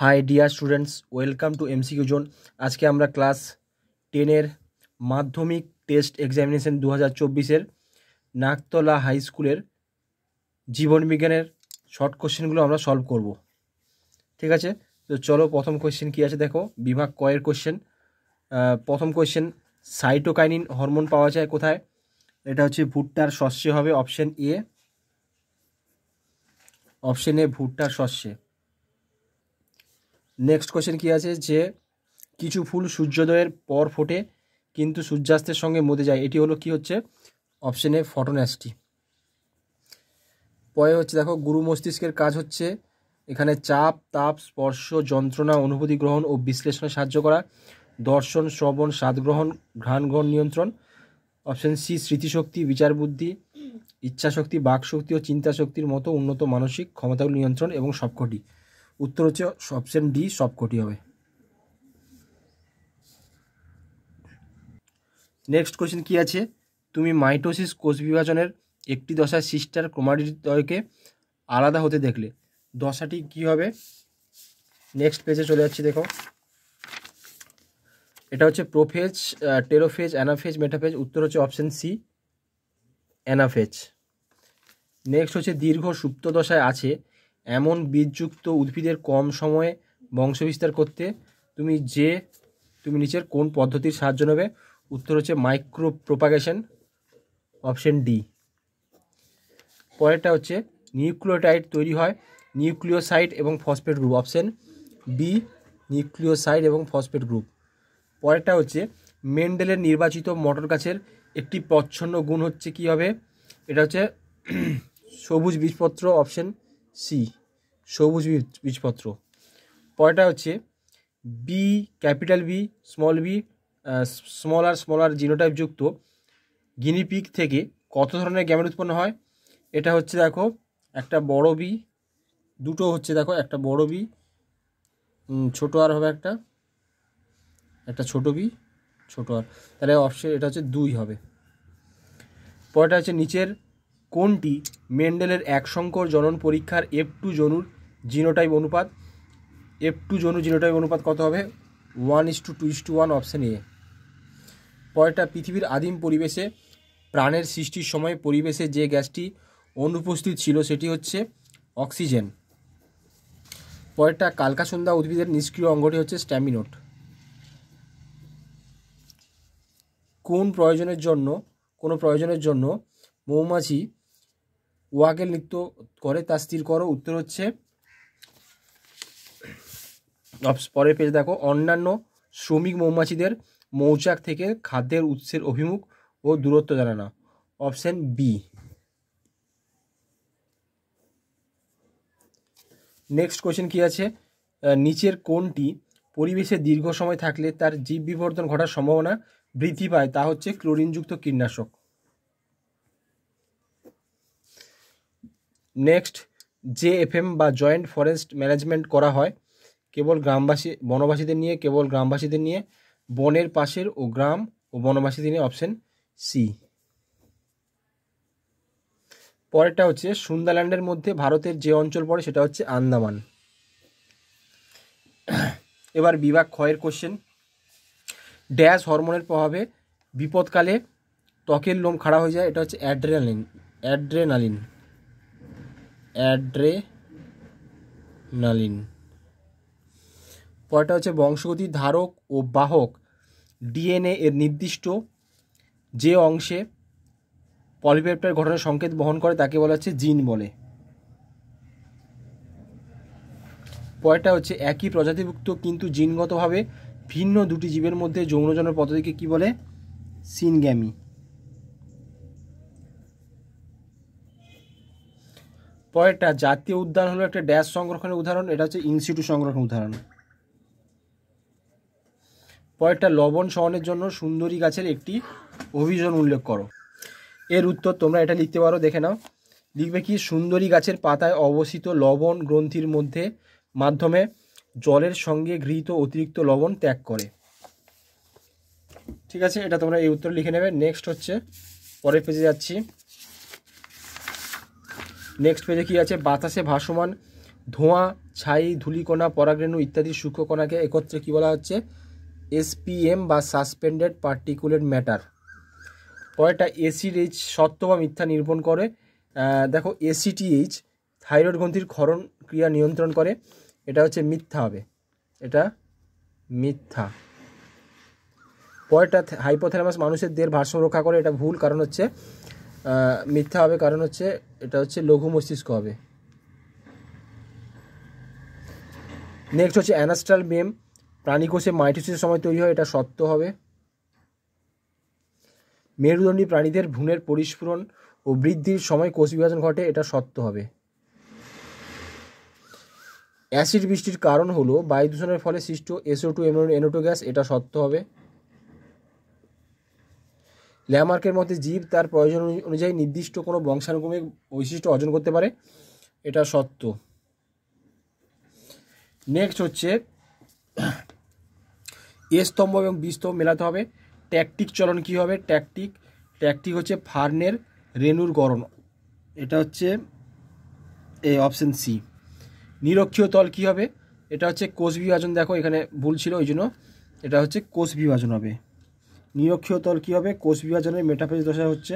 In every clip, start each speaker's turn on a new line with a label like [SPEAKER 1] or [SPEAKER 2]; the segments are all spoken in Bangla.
[SPEAKER 1] High dear students, welcome to MCQ zone. আজকে আমরা ক্লাস 10-এর মাধ্যমিক টেস্ট এক্সামিনেশন 2024-এর নাকতলা হাই স্কুলের জীবন বিজ্ঞানের শর্ট কোশ্চেনগুলো আমরা সলভ করব। ঠিক আছে, তো চলো প্রথম কোশ্চেন কী আছে দেখো। বিভাগ কয়ের কোশ্চেন। প্রথম কোশ্চেন, সাইটোকাইনিন হরমোন পাওয়া যায় কোথায়? এটা হচ্ছে ভুট্টার শস্যে হবে, অপশন এ। অপশন এ ভুট্টার শস্যে। নেক্সট কোশ্চেন কী আছে, যে কিছু ফুল সূর্যোদয়ের পর ফোটে কিন্তু সূর্যাস্তের সঙ্গে মরে যায়, এটি হলো কি হচ্ছে? Option A photonasty. পরে হচ্ছে দেখো, গুরু মস্তিষ্কের কাজ হচ্ছে এখানে চাপ, তাপ, স্পর্শ, যন্ত্রণা, অনুভূতি গ্রহণ ও বিশ্লেষণে সাহায্য করা। দর্শন, শ্রবণ, স্বাদ গ্রহণ, ঘ্রাণ গ্রহণ নিয়ন্ত্রণ। অপশন সি স্মৃতিশক্তি, বিচার বুদ্ধি, ইচ্ছাশক্তি, বাকশক্তি ও চিন্তাশক্তির মতো উন্নত মানসিক ক্ষমতাগুলি নিয়ন্ত্রণ, এবং সবকটি। উত্তর হচ্ছে অপশন ডি, সবকটি হবে। নেক্সট কোশ্চেন কী আছে, তুমি মাইটোসিস কোষ বিভাজনের একটি দশায় সিস্টার ক্রোমাটিডকে আলাদা হতে দেখলে, দশাটি কী হবে? নেক্সট পেজে চলে যাচ্ছি, দেখো। এটা হচ্ছে প্রোফেজ, টেলোফেজ, অ্যানাফেজ, মেটাফেজ। উত্তর হচ্ছে অপশন সি, অ্যানাফেজ। নেক্সট হচ্ছে দীর্ঘ সুপ্ত দশায় আছে এমন বীজযুক্ত উদ্ভিদের কম সময়ে বংশবিস্তার করতে তুমি নিচের কোন পদ্ধতির সাহায্য নেবে? উত্তর হচ্ছে মাইক্রো প্রোপাগেশন, অপশন ডি। পরেরটা হচ্ছে নিউক্লিওটাইড তৈরি হয় নিউক্লিওসাইড এবং phosphate group, option B, nucleoside এবং ফসফেট গ্রুপ। পরেরটা হচ্ছে মেন্ডেলের নির্বাচিত মটর গাছের একটি প্রচ্ছন্ন গুণ হচ্ছে কি হবে? এটা হচ্ছে সবুজ বীজপত্র, অপশন সি, সবুজ বীজপত্র। পরেরটা হচ্ছে বি, ক্যাপিটাল বি, স্মল আর জিনোটাইপ যুক্ত গিনিপিগ থেকে কত ধরনের গ্যামেট উৎপন্ন হয়? এটা হচ্ছে দেখো একটা বড় বি, দুটো হচ্ছে দেখো, একটা বড় বি, ছোটো আর হবে একটা ছোটো বি, ছোটো আর, তাহলে অপশন এটা হচ্ছে 2 হবে। পরেরটা হচ্ছে নিচের কোনটি মেন্ডেলের একসংকর জনন পরীক্ষার F2 জনুর জিনোটাইপ অনুপাত? F2 জনু জিনোটাইপ অনুপাত কত হবে? 1:2:1, অপশন এ। পরেরটা পৃথিবীর আদিম পরিবেশে প্রাণের সৃষ্টির সময় পরিবেশে যে গ্যাসটি অনুপস্থিত ছিল সেটি হচ্ছে অক্সিজেন। পরেরটা কালকাসন্ধ্যা উদ্ভিদের নিষ্ক্রিয় অঙ্গটি হচ্ছে স্ট্যামিনোট। কোনো প্রয়োজনের জন্য মৌমাছি ওয়াগেল নৃত্য করে তা স্থির করো। উত্তর হচ্ছে, পরের পেজ দেখো, অন্যান্য শ্রমিক মৌমাছিদের মৌচাক থেকে খাদ্যের উৎসের অভিমুখ ও দূরত্ব জানানো, অপশন বি। নেক্সট কোশ্চেন কি আছে, নিচের কোনটি পরিবেশে দীর্ঘ সময় থাকলে তার জীব বিবর্ধন ঘটার সম্ভাবনা বৃদ্ধি পায়? তা হচ্ছে ক্লোরিনযুক্ত কীটনাশক। নেক্সট, JFM বা জয়েন্ট ফরেস্ট ম্যানেজমেন্ট করা হয় কেবল গ্রামবাসীদের নিয়ে, বনের পাশের ও গ্রাম ও বনবাসীদের নিয়ে, অপশন সি। পরেরটা হচ্ছে সুন্দারল্যান্ডের মধ্যে ভারতের যে অঞ্চল পড়ে সেটা হচ্ছে আন্দামান। এবার বিভাগ ক্ষয়ের কোশ্চেন, ড্যাশ হরমোনের প্রভাবে বিপদকালে ত্বকের লোম খাড়া হয়ে যায়? এটা হচ্ছে অ্যাড্রেনালিন। পরেরটা হচ্ছে বংশগতির ধারক ও বাহক DNA এর নির্দিষ্ট যে অংশে পলিপেপটাইড গঠনের সংকেত বহন করে তাকে বলা হচ্ছে জিন বলে। পরেরটা হচ্ছে একই প্রজাতিভুক্ত কিন্তু জিনগতভাবে ভিন্ন দুটি জীবের মধ্যে যৌনজনের পদ্ধতিকে কি বলে? সিনগ্যামি। পরেরটা জাতীয় উদ্যান হলো একটা ড্যাশ সংরক্ষণের উদাহরণ? এটা হচ্ছে ইনসিটু সংরক্ষণ উদাহরণ। পরেরটা লবণ সহনের জন্য সুন্দরী গাছের একটি অভিযোজন উল্লেখ করো। এর উত্তর তোমরা এটা লিখতে পারো, দেখে নাও। লিখবে কি, সুন্দরী গাছের পাতায় অবস্থিত লবণ গ্রন্থির মাধ্যমে জলের সঙ্গে গৃহীত অতিরিক্ত লবণ ত্যাগ করে। ঠিক আছে, এটা তোমরা এই উত্তর লিখে নেবে। নেক্সট হচ্ছে পরের পেজে যাচ্ছি। নেক্সট পেজে কি আছে, বাতাসে ভাসমান ধোঁয়া, ছাই, ধূলিকণা, পরাগরেণু ইত্যাদি সূক্ষ্মকণাকে একত্রে কী বলা হচ্ছে? এসপিএম বা সাসপেন্ডেড পার্টিকুলেট ম্যাটার। পরেরটা এসিডিএইচ সত্য বা মিথ্যা নিরূপণ করে। দেখো এসিটিএইচ থাইরয়েড গ্রন্থির ক্ষরণ ক্রিয়া নিয়ন্ত্রণ করে, এটা হচ্ছে মিথ্যা হবে, এটা মিথ্যা। পরেরটা হাইপোথ্যালামাস মানুষের দেহের ভারসাম্য রক্ষা করে, এটা ভুল, কারণ হচ্ছে মিথ্যা হবে, কারণ হচ্ছে এটা হচ্ছে লঘু মস্তিষ্ক হবে। নেক্সট হচ্ছে অ্যানাস্ট্রাল মেম প্রাণীকোষে মাইটোসিসের সময় তৈরি হয়, এটা সত্য হবে। মেরুদণ্ডী প্রাণীদের ভ্রূণের পরিস্ফুরণ ও বৃদ্ধির সময় কোষ বিভাজন ঘটে, এটা সত্য হবে। অ্যাসিড বৃষ্টির কারণ হলো বায়ু দূষণের ফলে সৃষ্ট SO2 NO2 গ্যাস, এটা সত্য হবে। ল্যামার্কের মতে জীব তার প্রয়োজন অনুযায়ী নির্দিষ্ট কোনো বংশানুক্রমিক বৈশিষ্ট্য অর্জন করতে পারে, এটা সত্য। নেক্সট হচ্ছে এ স্তম্ভ এবং বি স্তম্ভ মেলাতে হবে। ট্যাকটিক চলন কী হবে? ট্যাকটিক হচ্ছে ফার্নের রেণুর গড়ন, এটা হচ্ছে অপশন সি। নিরক্ষীয় তল কী হবে? এটা হচ্ছে কোষ বিভাজন, দেখো এখানে ভুল ছিল ওই জন্য এটা হচ্ছে কোষ বিভাজন হবে। নিরক্ষীয় তল কী হবে? কোষ বিভাজনের মেটাফেজ দশা হচ্ছে।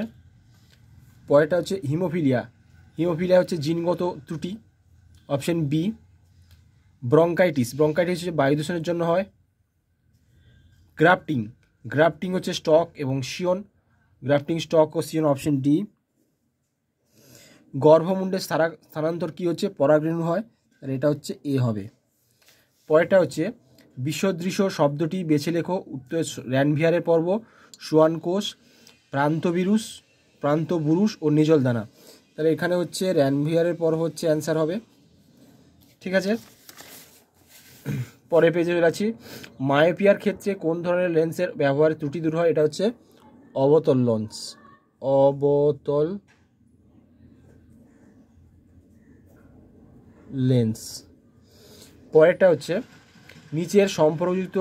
[SPEAKER 1] পরেরটা হচ্ছে হিমোফিলিয়া হচ্ছে জিনগত ত্রুটি, অপশন বি। ব্রঙ্কাইটিস হচ্ছে বায়ু দূষণের জন্য হয়। গ্রাফটিং হচ্ছে স্টক এবং শিয়ন, স্টক ও শিয়ন, অপশন ডি। গর্ভমুণ্ডে স্থানান্তর কী হচ্ছে? পরাগরেণু হয়, আর এটা হচ্ছে এ হবে। পরেরটা হচ্ছে বিসদৃশ শব্দটি বেছে লেখো। উত্তর র্যানভিয়ারের পর্ব, সোয়ান কোষ, প্রান্তবুরুষ ও নিজল দানা। তাহলে এখানে হচ্ছে র্যানভিয়ারের পর্ব হচ্ছে অ্যান্সার হবে, ঠিক আছে। পরের পেজে আছি। মায়োপিয়ার ক্ষেত্রে কোন ধরনের লেন্সের ব্যবহারে ত্রুটি দূর হয়? এটা হচ্ছে অবতল লেন্স। পরেরটা হচ্ছে নিচের সম্পর্কযুক্ত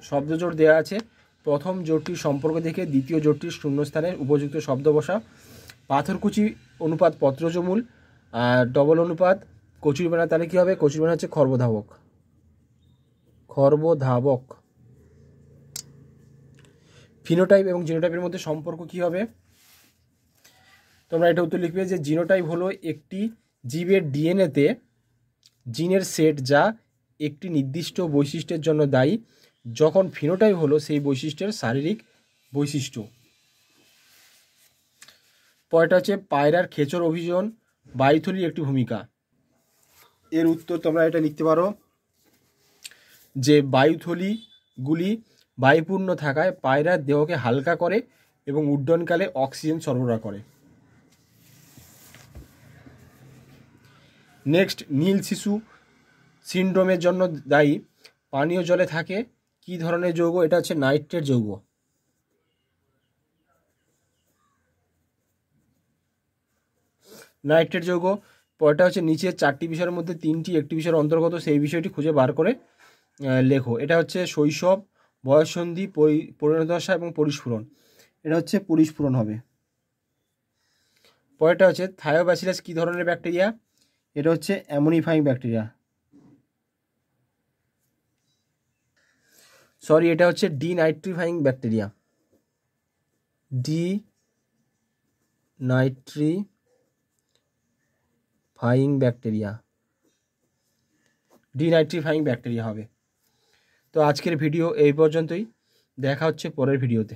[SPEAKER 1] শব্দজোড় দেওয়া আছে, প্রথম জোড়টির সম্পর্ক দেখে দ্বিতীয় জোড়টির শূন্যস্থানের উপযুক্ত শব্দ বসা। পাথরকুচি অনুপাত পত্রজমূল, আর ডবল অনুপাত কচুরিপানা, তাহলে কী হবে? কচুরিপানা হচ্ছে খর্বধাবক। ফিনোটাইপ এবং জিনোটাইপের মধ্যে সম্পর্ক কী হবে? তোমরা এটা উত্তর লিখবে যে জিনোটাইপ হলো একটি জীবের ডিএনএতে জিনের সেট যা একটি নির্দিষ্ট বৈশিষ্ট্যের জন্য দায়ী, যখন ফিনোটাইপ হলো সেই বৈশিষ্ট্যের শারীরিক বৈশিষ্ট্য। পরেরটা হচ্ছে পায়রার খেচর অভিযোজন বায়ুথলির একটি ভূমিকা। এর উত্তর তোমরা এটা লিখতে পারো যে বায়ুথলিগুলি বায়ুপূর্ণ থাকায় পায়রার দেহকে হালকা করে এবং উড্ডয়নকালে অক্সিজেন সরবরাহ করে। নেক্সট, নীল শিশু সিনড্রোমের জন্য দায়ী পানীয় জলে থাকে কী ধরনের যৌগ? এটা হচ্ছে নাইট্রেট যৌগ। পরেরটা হচ্ছে নিচের 4টি বিষয়ের মধ্যে 3টি একটি বিষয়ের অন্তর্গত, সেই বিষয়টি খুঁজে বার করে লেখো। এটা হচ্ছে শৈশব, বয়ঃসন্ধি, পরিণতদশা এবং পরিস্ফুরণ, এটা হচ্ছে পরিস্ফুরণ হবে। পরেরটা হচ্ছে থায়োব্যাসিলাস কী ধরনের ব্যাকটেরিয়া? এটা হচ্ছে অ্যামোনিফাইং ব্যাকটেরিয়া, এটা হচ্ছে ডিনাইট্রিফাইং ব্যাকটেরিয়া। ডিনাইট্রিফাইং ব্যাকটেরিয়া হবে। তো আজকের ভিডিও এই পর্যন্তই, দেখা হচ্ছে পরের ভিডিওতে।